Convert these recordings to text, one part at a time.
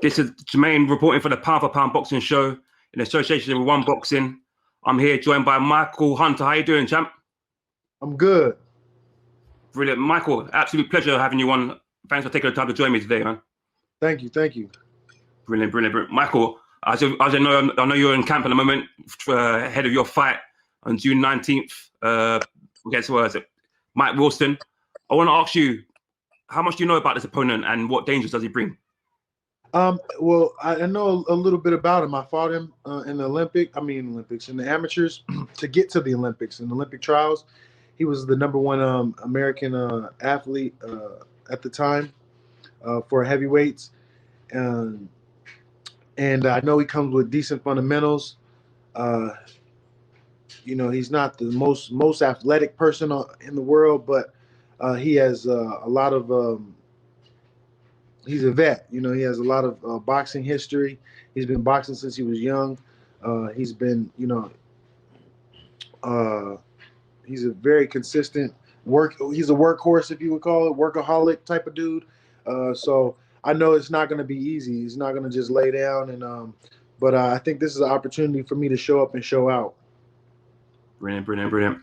This is Jermaine reporting for the Pound Boxing Show in association with One Boxing. I'm here joined by Michael Hunter. How you doing, champ? I'm good. Brilliant. Michael, absolute pleasure having you on. Thanks for taking the time to join me today, man. Thank you. Brilliant. Michael, as I know you're in camp at the moment, ahead of your fight on June 19th against Mike Wilson. I want to ask you, how much do you know about this opponent and what dangers does he bring? Well, I know a little bit about him. I fought him in the amateurs to get to the Olympics, in the Olympic trials. He was the #1 American athlete at the time for heavyweights. And I know he comes with decent fundamentals. He's not the most athletic person in the world, but he has a lot of he's a vet. He has a lot of boxing history. He's been boxing since he was young. He's been, he's a very consistent he's a workhorse, if you would call it, workaholic type of dude. So I know it's not going to be easy. He's not going to just lay down. But I think this is an opportunity for me to show up and show out. Brilliant.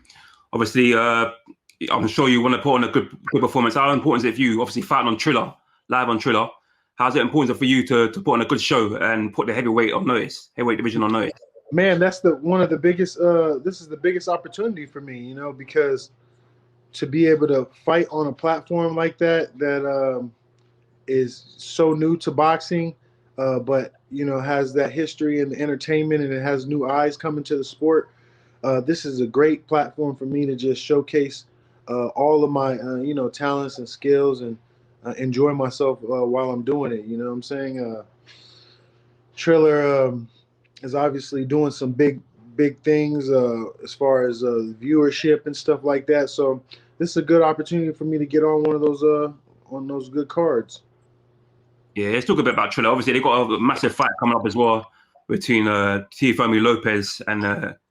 Obviously, I'm sure you want to put on a good performance. How important is it for you, obviously fighting on Triller, live on Triller? How's it important for you to put on a good show and put the heavyweight division on notice? Man, that's one of the biggest. This is the biggest opportunity for me, because to be able to fight on a platform like that is so new to boxing, but has that history and the entertainment, and it has new eyes coming to the sport. This is a great platform for me to just showcase all of my talents and skills and enjoy myself while I'm doing it. You know what I'm saying? Triller is obviously doing some big things as far as viewership and stuff like that. So this is a good opportunity for me to get on one of those good cards. Yeah, let's talk a bit about Triller. Obviously, they got a massive fight coming up as well between Teofimo Lopez and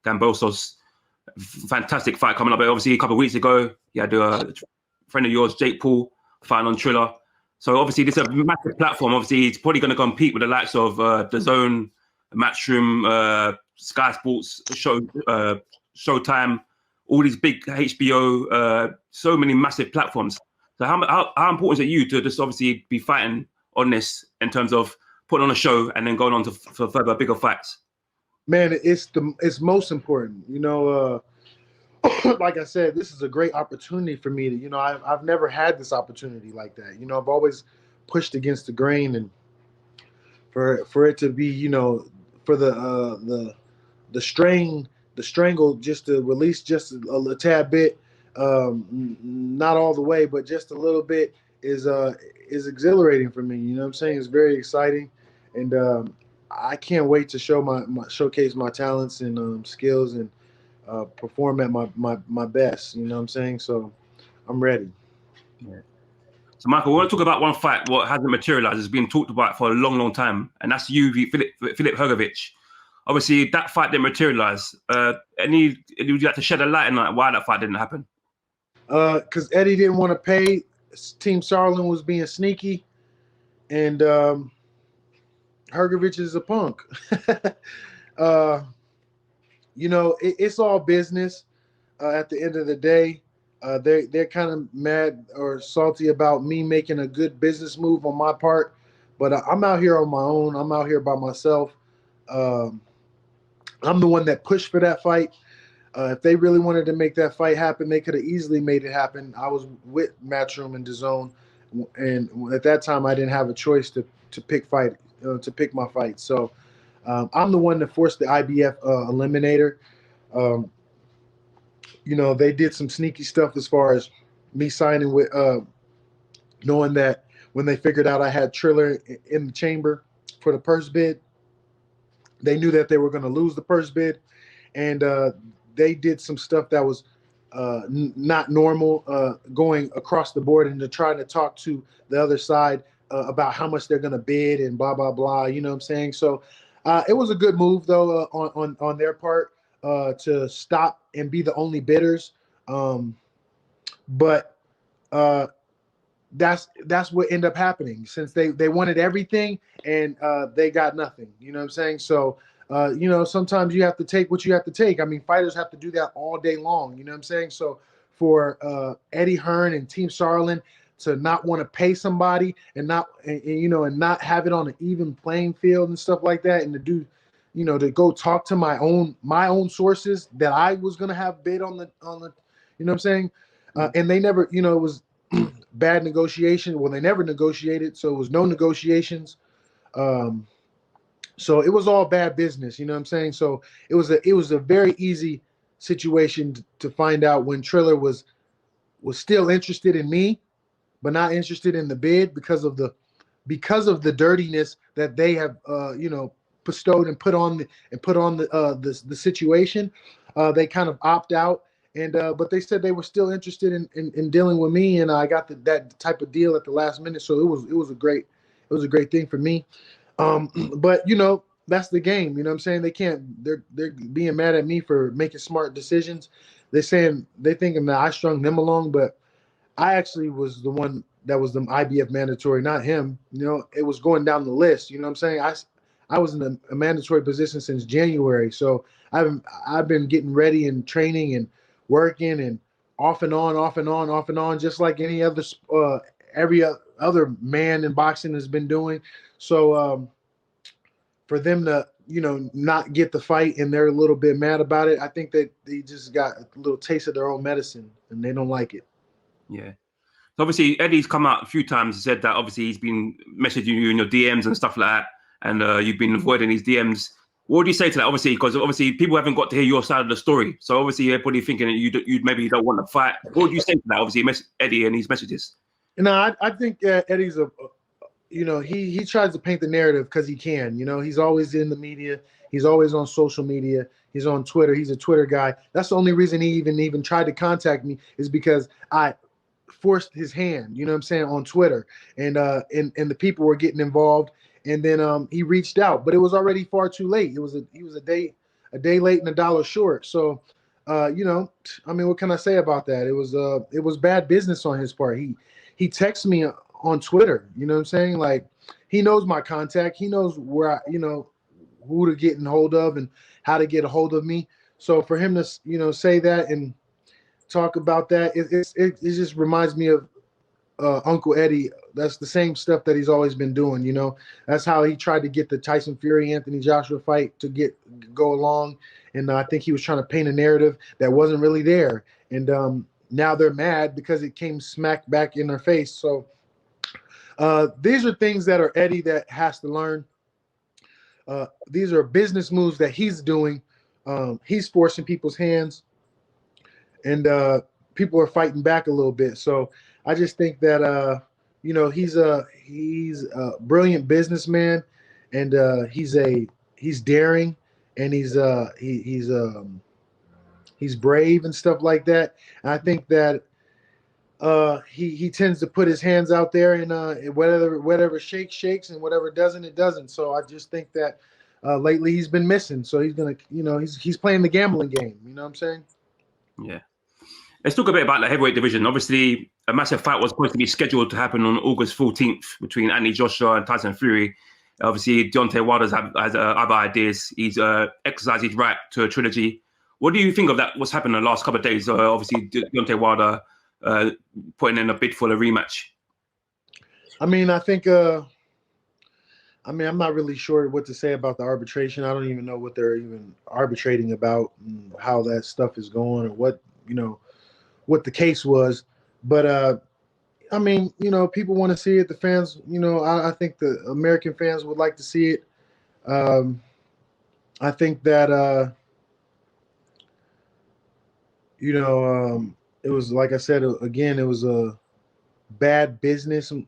Gambosos. Fantastic fight coming up. Obviously, a couple of weeks ago, you had a friend of yours, Jake Paul, fighting on Triller. So obviously, this is a massive platform. Obviously, it's probably going to compete with the likes of DAZN, Matchroom, Sky Sports, Showtime, all these big HBO, so many massive platforms. So how important is it you to just obviously be fighting on this in terms of putting on a show and then going on for further bigger fights? Man, it's most important. Like I said, this is a great opportunity for me to, I've never had this opportunity like that. I've always pushed against the grain, and for it to be, for the strangle just to release just a tad bit, not all the way, but just a little bit is exhilarating for me. You know what I'm saying? It's very exciting, and I can't wait to showcase my talents and skills and perform at my best. You know what I'm saying? So I'm ready. Yeah. So Michael, we want to talk about one fight what hasn't materialized. It's been talked about for a long time, and that's you v Flip Hrgovic. Obviously, that fight didn't materialize. Would you like to shed a light on why that fight didn't happen? Because Eddie didn't want to pay. Team Sarlin was being sneaky, and Hrgovic is a punk. It's all business. At the end of the day, they're kind of mad or salty about me making a good business move on my part, but I'm out here on my own. I'm out here by myself. I'm the one that pushed for that fight. If they really wanted to make that fight happen, they could have easily made it happen. I was with Matchroom and DAZN, and at that time, I didn't have a choice to pick my fight. So I'm the one that forced the IBF eliminator. They did some sneaky stuff as far as me signing with, knowing that when they figured out I had Triller in the chamber for the purse bid, they knew that they were going to lose the purse bid, and they did some stuff that was not normal, going across the board and trying to talk to the other side about how much they're going to bid and blah, blah, blah. You know what I'm saying? So it was a good move, though, on their part to stop and be the only bidders. But that's what ended up happening, since they wanted everything and they got nothing. You know what I'm saying? So sometimes you have to take what you have to take. I mean, fighters have to do that all day long. You know what I'm saying? So for Eddie Hearn and Team Starlin to not want to pay somebody and not not have it on an even playing field and stuff like that, and to do to go talk to my own sources that I was gonna have bid on the you know what I'm saying, and they never, it was bad negotiation. Well, they never negotiated, so it was no negotiations. So it was all bad business, you know what I'm saying? So it was a very easy situation to find out when Triller was still interested in me, but not interested in the bid because of the dirtiness that they have bestowed and put on the situation. They kind of opt out, and but they said they were still interested in dealing with me, and I got that type of deal at the last minute. So it was a great thing for me. But that's the game. You know what I'm saying? They're being mad at me for making smart decisions. They thinking that I strung them along, but I actually was the one that was the IBF mandatory, not him. It was going down the list. You know what I'm saying? I was in a mandatory position since January. So I've been getting ready and training and working and off and on, just like any other every other man in boxing has been doing. So for them to not get the fight and they're a little bit mad about it, I think that they just got a little taste of their own medicine and they don't like it. Yeah. So obviously Eddie's come out a few times and said that obviously he's been messaging you in your DMs and stuff like that, and you've been avoiding his DMs. What do you say to that? Obviously, because people haven't got to hear your side of the story. So obviously everybody thinking that you maybe you don't want to fight. What do you say to that? Obviously, Eddie and his messages. I think Eddie's he tries to paint the narrative because he can. He's always in the media. He's always on social media. He's on Twitter. He's a Twitter guy. That's the only reason he even tried to contact me, is because I forced his hand, you know what I'm saying, on Twitter, and the people were getting involved, and then he reached out, but it was already far too late. He was a day late and $1 short. So I mean, what can I say about that? It was bad business on his part. He texts me on Twitter, you know what I'm saying? Like, he knows my contact. He knows where who to get in hold of and how to get a hold of me. So for him to say that and talk about that, it just reminds me of Uncle Eddie. That's the same stuff that he's always been doing. That's how he tried to get the Tyson Fury Anthony Joshua fight to go along, and I think he was trying to paint a narrative that wasn't really there, and now they're mad because it came smack back in their face. So these are things that are Eddie that has to learn. These are business moves that he's doing. He's forcing people's hands, and people are fighting back a little bit. So I just think that he's a brilliant businessman, and he's daring, and he's brave and stuff like that. And I think that he tends to put his hands out there, and whatever shakes, and whatever doesn't, it doesn't. So I just think that lately he's been missing. So he's gonna, he's playing the gambling game. You know what I'm saying? Yeah. Let's talk a bit about the heavyweight division. Obviously, a massive fight was supposed to be scheduled to happen on August 14th between Anthony Joshua and Tyson Fury. Obviously, Deontay Wilder has other ideas. He's exercised his right to a trilogy. What do you think of that? What's happened in the last couple of days? Obviously, Deontay Wilder putting in a bid for a rematch. I mean, I think I'm not really sure what to say about the arbitration. I don't even know what they're even arbitrating about and how that stuff is going, or what the case was. But I mean, people want to see it. The fans, I think the American fans would like to see it. I think that it was, like I said again, it was a bad business and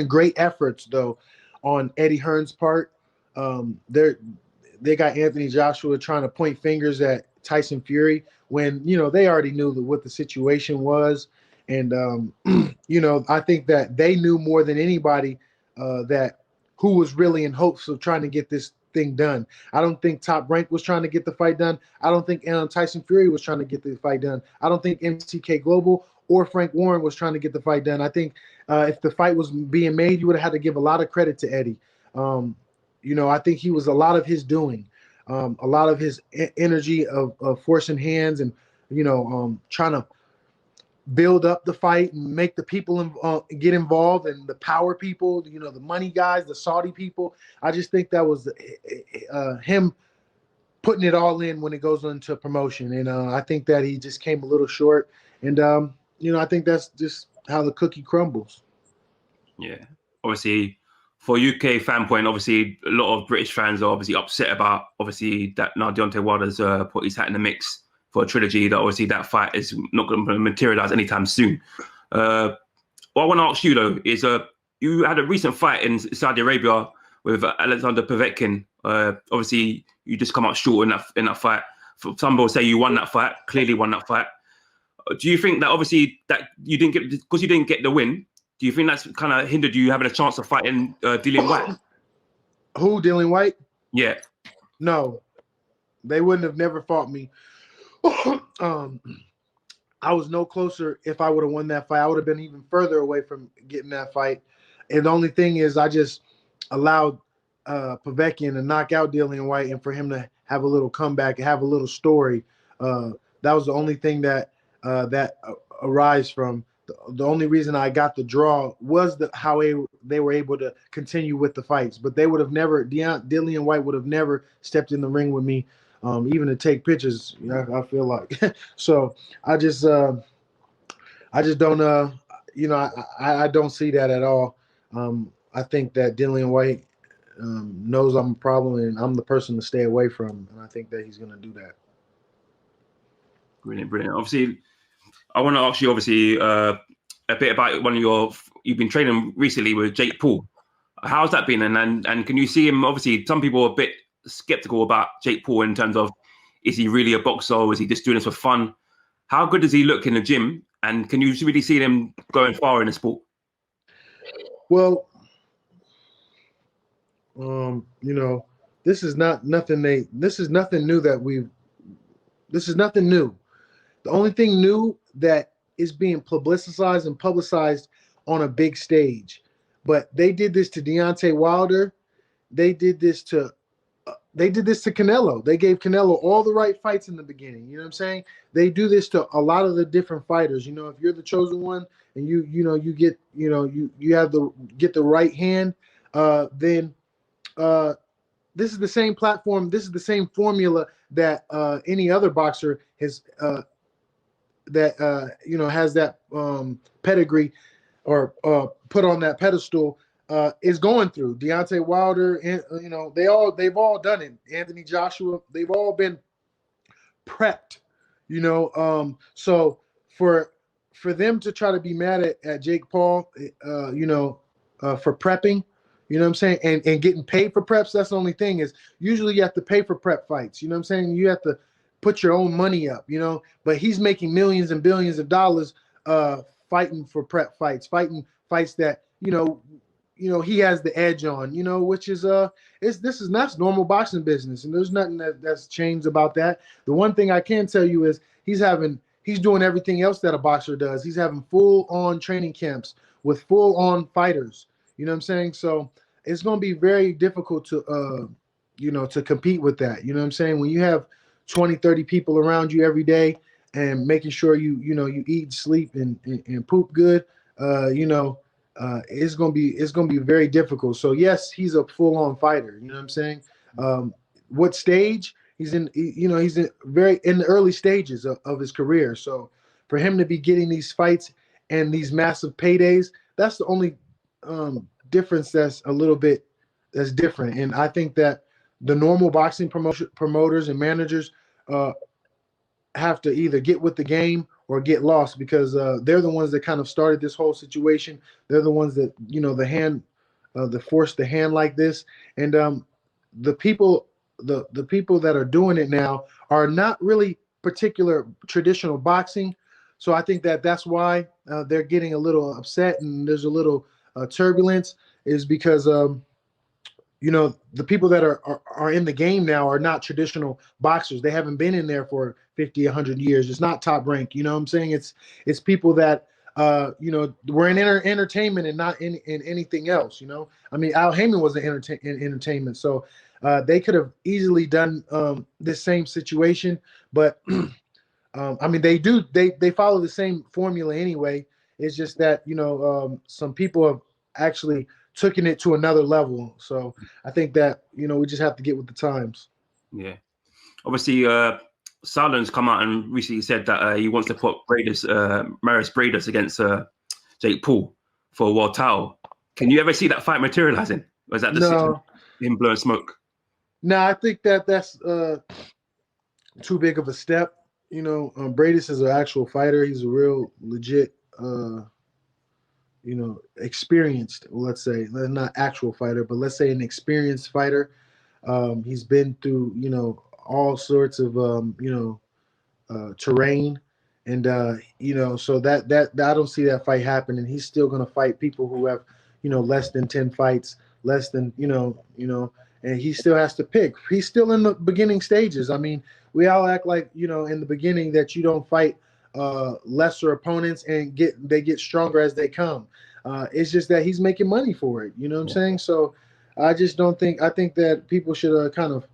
great efforts though on Eddie Hearn's part. They got Anthony Joshua trying to point fingers at Tyson Fury when they already knew what the situation was, and I think that they knew more than anybody that who was really in hopes of trying to get this thing done. I don't think Top Rank was trying to get the fight done. I don't think Tyson Fury was trying to get the fight done. I don't think MTK Global or Frank Warren was trying to get the fight done. I think if the fight was being made, you would have had to give a lot of credit to Eddie. I think he was a lot of his doing, a lot of his energy of forcing hands and, trying to build up the fight and make the people get involved, and the power people, the money guys, the Saudi people. I just think that was him putting it all in when it goes into promotion. And I think that he just came a little short. And, I think that's just how the cookie crumbles. Yeah. Obviously, for UK fan point, obviously, a lot of British fans are obviously upset about, obviously, that now Deontay Wilder's put his hat in the mix for a trilogy, that obviously that fight is not going to materialize anytime soon. What I want to ask you, though, is you had a recent fight in Saudi Arabia with Alexander Povetkin. Obviously, you just come out short in that fight. Some people say you won that fight, clearly won that fight. Do you think that obviously that you didn't get, because you didn't get the win, do you think that's kind of hindered you having a chance of fighting Dillian Whyte? Who, Dillian Whyte? Yeah. No, they wouldn't have never fought me. I was no closer. If I would have won that fight, I would have been even further away from getting that fight. And the only thing is, I just allowed Povetkin to knock out Dillian Whyte, and for him to have a little comeback and have a little story. That was the only thing that arise from. The only reason I got the draw was how they were able to continue with the fights. But they would have never, Dillian Whyte would have never stepped in the ring with me, even to take pictures. I feel like. So I just don't, I don't see that at all. I think that Dillian Whyte knows I'm a problem, and I'm the person to stay away from. And I think that he's going to do that. Brilliant, brilliant. Obviously, I want to ask you, obviously, a bit about you've been training recently with Jake Paul. How's that been? And can you see him? Obviously, some people are a bit skeptical about Jake Paul in terms of, is he really a boxer, or is he just doing this for fun? How good does he look in the gym? And can you really see him going far in the sport? Well, this is nothing new. This is nothing new. The only thing new that is being publicized on a big stage. But they did this to Deontay Wilder. They did this to Canelo. They gave Canelo all the right fights in the beginning. You know what I'm saying? They do this to a lot of the different fighters. If you're the chosen one and you get the right hand, then this is the same platform. This is the same formula that any other boxer has has that pedigree or put on that pedestal is going through. Deontay Wilder, and they've all done it. Anthony Joshua, they've all been prepped. So for them to try to be mad at Jake Paul, for prepping, you know what I'm saying, and getting paid for preps, that's the only thing is usually you have to pay for prep fights. You know what I'm saying? You have to put your own money up, but he's making millions and billions of dollars fighting for prep fights, fighting fights that, he has the edge on, which is that's normal boxing business. And there's nothing that's changed about that. The one thing I can tell you is he's doing everything else that a boxer does. He's having full on training camps with full on fighters. You know what I'm saying? So it's going to be very difficult to compete with that. You know what I'm saying? When you have 20, 30 people around you every day and making sure you eat, sleep, and poop good, it's gonna be very difficult. So yes, he's a full-on fighter. You know what I'm saying? What stage he's in? He's in the early stages of his career. So for him to be getting these fights and these massive paydays, that's the only difference that's different. And I think that the normal boxing promoters and managers have to either get with the game or get lost, because they're the ones that kind of started this whole situation. They're the ones that, that forced the hand like this. And the people that are doing it now are not really particular traditional boxing. So I think that's why they're getting a little upset and there's a little turbulence, is because you know, the people that are in the game now are not traditional boxers. They haven't been in there for 50, 100 years. It's not top rank. You know what I'm saying? It's people that, you know, were in entertainment and not in anything else, you know? I mean, Al Heyman was in entertainment. So they could have easily done this same situation. But, I mean, they follow the same formula anyway. It's just that, you know, some people have actually taken it to another level. So I think that, you know, we just have to get with the times. Yeah. Obviously, Salon's come out and recently said that he wants to put Maris Bradus against Jake Paul for a world title. Can you ever see that fight materializing? Or is that No, him blowing smoke? no, I think that that's too big of a step. You know, Bradis is an actual fighter. He's a real legit, you know, experienced, let's say, not actual fighter, but let's say an experienced fighter. He's been through, you know, all sorts of, you know, terrain. And, you know, so that I don't see that fight happening. He's still going to fight people who have, you know, less than 10 fights, less than, you know, and he still has to pick. He's still in the beginning stages. I mean, we all act like, you know, in the beginning that you don't fight lesser opponents and they get stronger as they come. It's just that he's making money for it. You know what I'm saying? So I just don't think, I think that people should kind of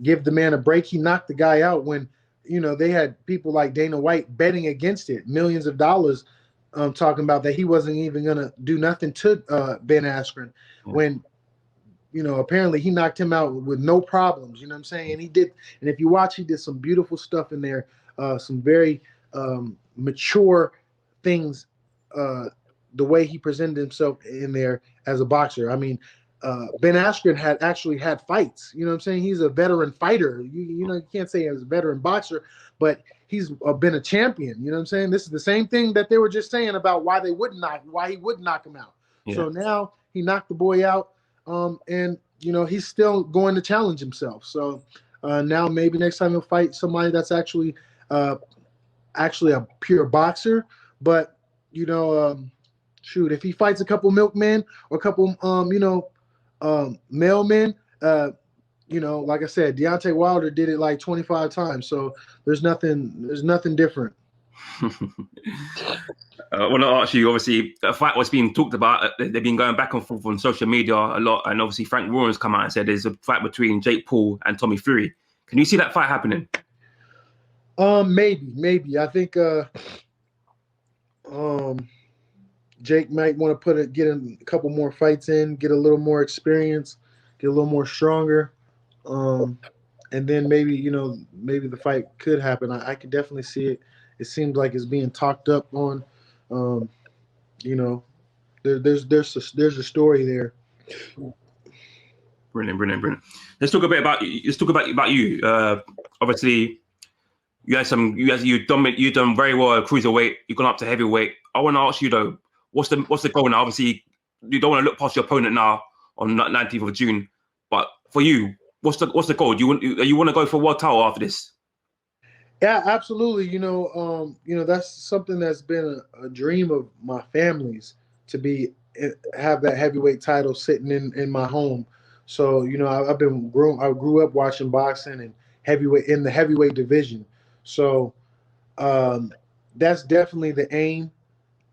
give the man a break. He knocked the guy out when, you know, they had people like Dana White betting against it, millions of dollars, talking about that he wasn't even going to do nothing to Ben Askren when, you know, apparently he knocked him out with no problems. You know what I'm saying? And he did. And if you watch, he did some beautiful stuff in there, some very mature things, the way he presented himself in there as a boxer. I mean, Ben Askren had actually had fights. You know what I'm saying? He's a veteran fighter. You know, you can't say he's a veteran boxer, but he's been a champion. You know what I'm saying? This is the same thing that they were just saying about why he wouldn't knock him out. Yeah. So now he knocked the boy out, and you know he's still going to challenge himself. So now maybe next time he'll fight somebody that's actually a pure boxer. But you know, shoot, if he fights a couple milkmen or a couple, you know, mailmen, you know, like I said, Deontay Wilder did it like 25 times. So there's nothing different. I want to ask you, obviously, a fight was being talked about. They've been going back and forth on social media a lot. And obviously, Frank Warren's come out and said there's a fight between Jake Paul and Tommy Fury. Can you see that fight happening? Maybe. I think Jake might want to get a couple more fights in, get a little more experience, get a little more stronger. And then maybe, you know, maybe the fight could happen. I could definitely see it. It seems like it's being talked up on. You know, there's a story there. Brilliant. Let's talk a bit about you. Obviously, you've done very well at cruiserweight. You've gone up to heavyweight. I want to ask you though, what's the goal now? Obviously, you don't want to look past your opponent now on 19th of June, but for you, what's the goal? Do you want to go for world title after this? Yeah, absolutely. You know, that's something that's been a dream of my family's, to have that heavyweight title sitting in my home. So, you know, I grew up watching boxing and in the heavyweight division. So that's definitely the aim.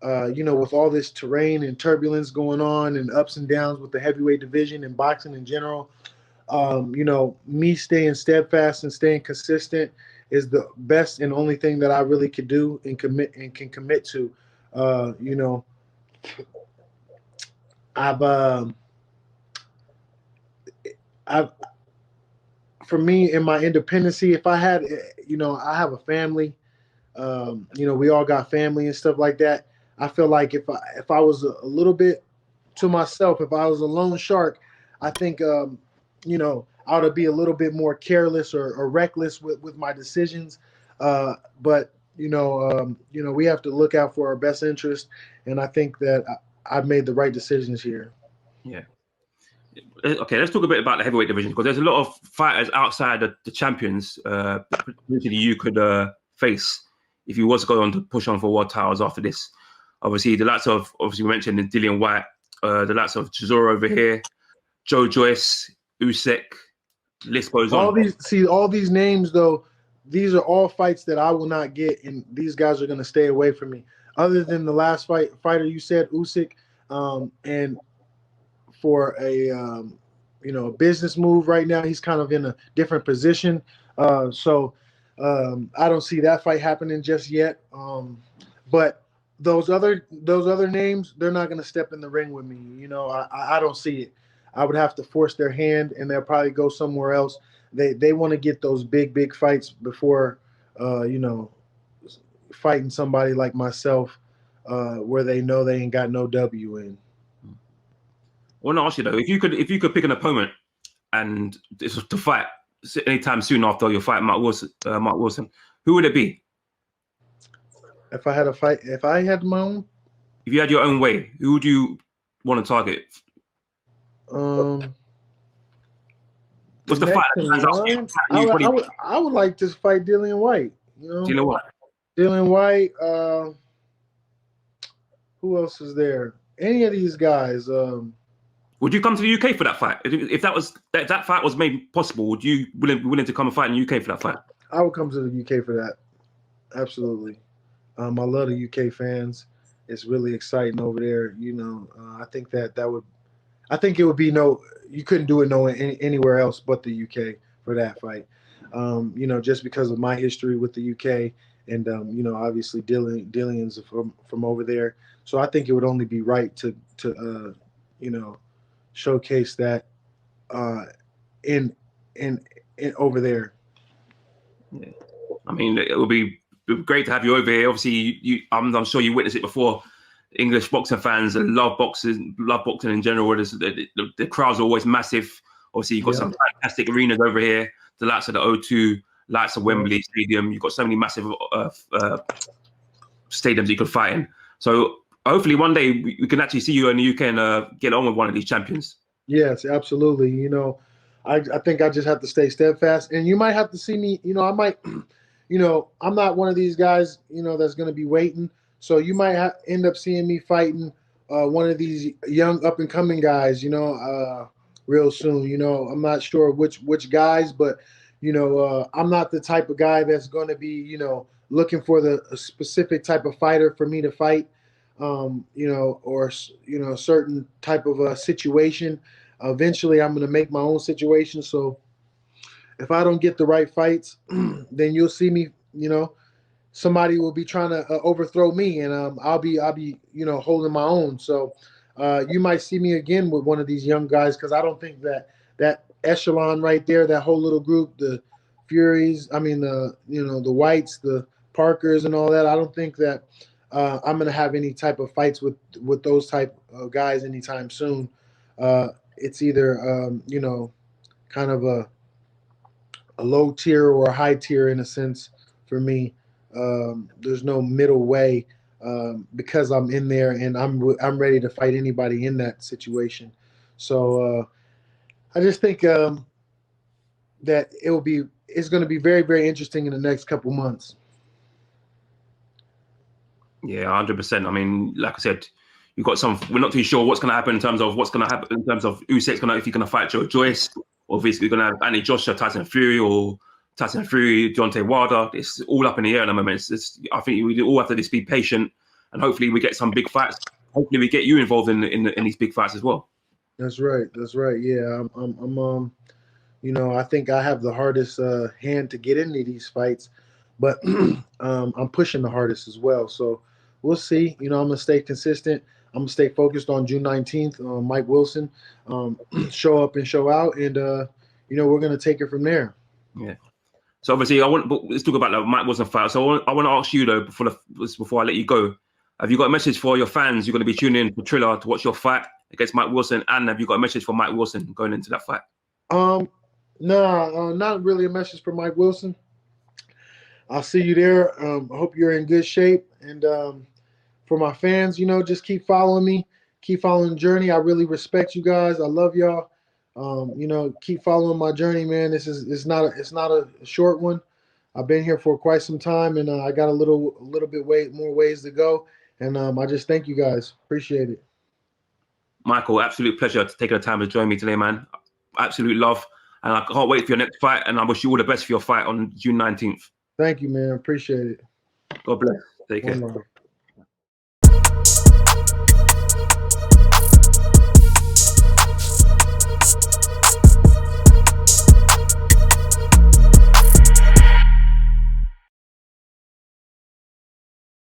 You know, with all this terrain and turbulence going on and ups and downs with the heavyweight division and boxing in general, you know, me staying steadfast and staying consistent is the best and only thing that I really could do and can commit to. You know, for me in my independency, if I had, you know, I have a family, you know, we all got family and stuff like that. I feel like if I was a little bit to myself, if I was a lone shark, I think, you know, I ought to be a little bit more careless or reckless with my decisions. But, you know, we have to look out for our best interest. And I think that I've made the right decisions here. Yeah. Okay, let's talk a bit about the heavyweight division, because there's a lot of fighters outside the champions you could face if you was to go on to push on for world titles after this. Obviously, the likes of, we mentioned Dillian Whyte, the likes of Chisora over here, Joe Joyce, Usyk. List goes All on. all these names though, these are all fights that I will not get, and these guys are gonna stay away from me. Other than the last fighter you said, Usyk, and for a a business move right now, he's kind of in a different position. So I don't see that fight happening just yet. But those other names, they're not gonna step in the ring with me. I don't see it. I would have to force their hand, and they'll probably go somewhere else. They want to get those big fights before fighting somebody like myself, where they know they ain't got no W in. I want to ask you though, if you could pick an opponent and this was to fight anytime soon after your fight, Mark Wilson, who would it be? If I had a fight, if I had my own, if you had your own way, who would you want to target? What's the fight? I would like to fight Dillian Whyte. Dillian Whyte. Dillian Whyte. Who else is there? Any of these guys? Would you come to the UK for that fight? If that fight was made possible, would you willing to come and fight in the UK for that fight? I would come to the UK for that. Absolutely. I love the UK fans. It's really exciting over there. I think I think it would be you couldn't do it anywhere else but the UK for that fight. Just because of my history with the UK, and obviously Dillian's from over there. So I think it would only be right to showcase that in over there. Yeah. I mean, it would be great to have you over here. Obviously, I'm sure you witnessed it before. English boxing fans love boxing in general. The crowds are always massive. Obviously, you've got some fantastic arenas over here, the likes of the O2, likes of Wembley Stadium. You've got so many massive stadiums you could fight in. So hopefully one day we can actually see you in the UK and get on with one of these champions. Yes, absolutely. I think I just have to stay steadfast, and you might have to see me. I might, I'm not one of these guys, that's going to be waiting. So you might end up seeing me fighting one of these young up and coming guys, real soon. I'm not sure which guys, but I'm not the type of guy that's going to be, looking for a specific type of fighter for me to fight, or a certain type of a situation. Eventually, I'm going to make my own situation. So if I don't get the right fights, then you'll see me, somebody will be trying to overthrow me, and I'll be holding my own. So you might see me again with one of these young guys, because I don't think that echelon right there, that whole little group, the Furies, the Whites, the Parkers, and all that, I don't think that I'm going to have any type of fights with those type of guys anytime soon. It's either kind of a low tier or a high tier in a sense for me. There's no middle way, because I'm in there and I'm ready to fight anybody in that situation. So I just think that it's going to be very, very interesting in the next couple months. Yeah, 100%. I mean, like I said, you've got we're not too sure what's going to happen in terms of Usyk's if he's going to fight Joe Joyce, or if he's going to have Anthony Joshua, Tyson Fury, or Tyson Fury, Deontay Wilder. It's all up in the air at the moment. I think we all have to just be patient, and hopefully we get some big fights. Hopefully we get you involved in these big fights as well. That's right. Yeah, I think I have the hardest hand to get into these fights, but I'm pushing the hardest as well. So we'll see. I'm gonna stay consistent. I'm gonna stay focused on June 19th. Mike Wilson, show up and show out, and we're gonna take it from there. Yeah. So obviously, let's talk about the Mike Wilson fight. So I want to ask you though, before I let you go, have you got a message for your fans? You're going to be tuning in for Triller to watch your fight against Mike Wilson, and have you got a message for Mike Wilson going into that fight? No, not really a message for Mike Wilson. I'll see you there. I hope you're in good shape, and for my fans, just keep following me, keep following the journey. I really respect you guys. I love y'all. Keep following my journey, man. It's not a short one. I've been here for quite some time, and I got a little bit more ways to go. And I just thank you guys. Appreciate it. Michael, absolute pleasure to take the time to join me today, man. absolute love. And I can't wait for your next fight. And I wish you all the best for your fight on June 19th. Thank you, man. Appreciate it. God bless. Take care. One love.